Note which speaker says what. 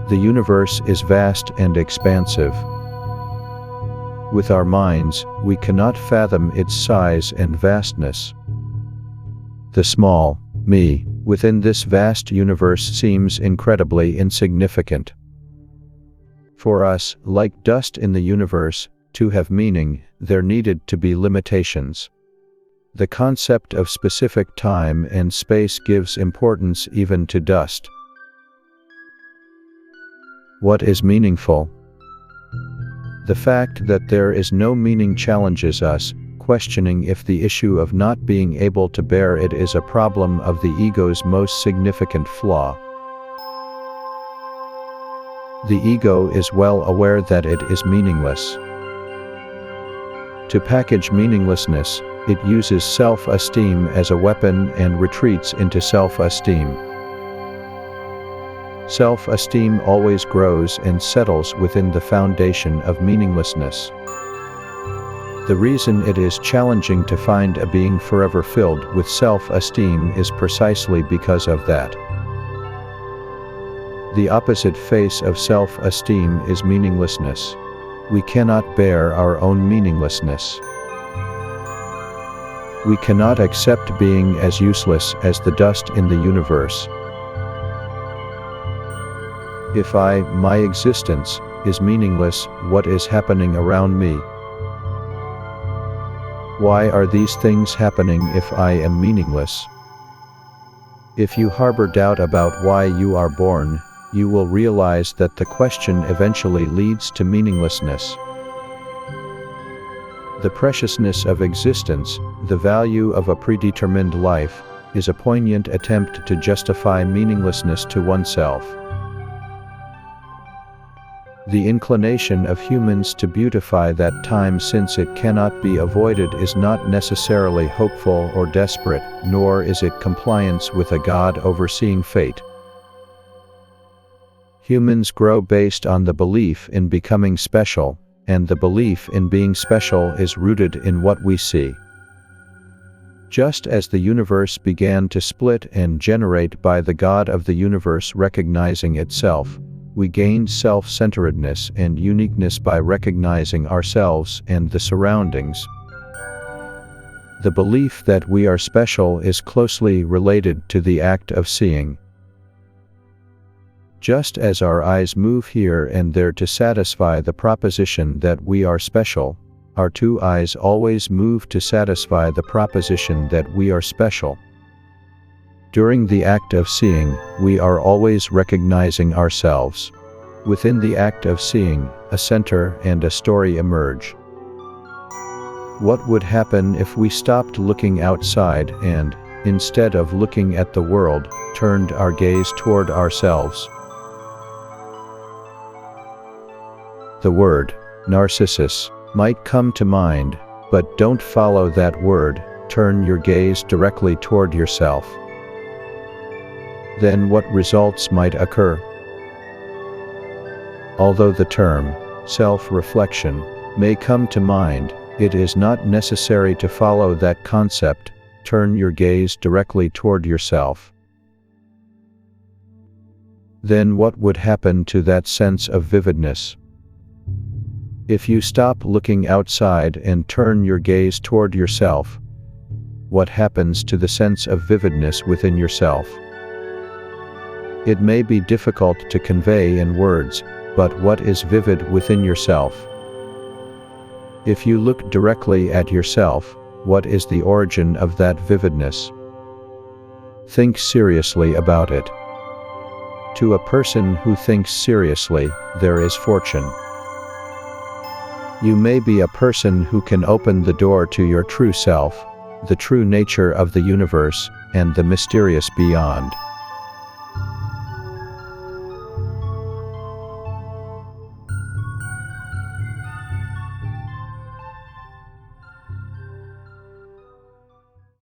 Speaker 1: The universe is vast and expansive. With our minds, we cannot fathom its size and vastness. The small, me, within this vast universe seems incredibly insignificant. For us, like dust in the universe, to have meaning, there needed to be limitations. The concept of specific time and space gives importance even to dust. What is meaningful? The fact that there is no meaning challenges us, questioning if the issue of not being able to bear it is a problem of the ego's most significant flaw. The ego is well aware that it is meaningless. To package meaninglessness, it uses self-esteem as a weapon and retreats into self-esteem. Self-esteem always grows and settles within the foundation of meaninglessness. The reason it is challenging to find a being forever filled with self-esteem is precisely because of that. The opposite face of self-esteem is meaninglessness. We cannot bear our own meaninglessness. We cannot accept being as useless as the dust in the universe. If my existence, is meaningless, what is happening around me? Why are these things happening if I am meaningless? If you harbor doubt about why you are born, you will realize that the question eventually leads to meaninglessness. The preciousness of existence, the value of a predetermined life, is a poignant attempt to justify meaninglessness to oneself. The inclination of humans to beautify that time since it cannot be avoided is not necessarily hopeful or desperate, nor is it compliance with a God overseeing fate. Humans grow based on the belief in becoming special, and the belief in being special is rooted in what we see. Just as the universe began to split and generate by the God of the universe recognizing itself, we gained self-centeredness and uniqueness by recognizing ourselves and the surroundings. The belief that we are special is closely related to the act of seeing. Just as our eyes move here and there to satisfy the proposition that we are special, our two eyes always move to satisfy the proposition that we are special. During the act of seeing, we are always recognizing ourselves. Within the act of seeing, a center and a story emerge. What would happen if we stopped looking outside and, instead of looking at the world, turned our gaze toward ourselves? The word, narcissus, might come to mind, but don't follow that word, turn your gaze directly toward yourself. Then what results might occur? Although the term, self-reflection, may come to mind, it is not necessary to follow that concept, turn your gaze directly toward yourself. Then what would happen to that sense of vividness? If you stop looking outside and turn your gaze toward yourself, what happens to the sense of vividness within yourself? It may be difficult to convey in words, but what is vivid within yourself? If you look directly at yourself, what is the origin of that vividness? Think seriously about it. To a person who thinks seriously, there is fortune. You may be a person who can open the door to your true self, the true nature of the universe, and the mysterious beyond.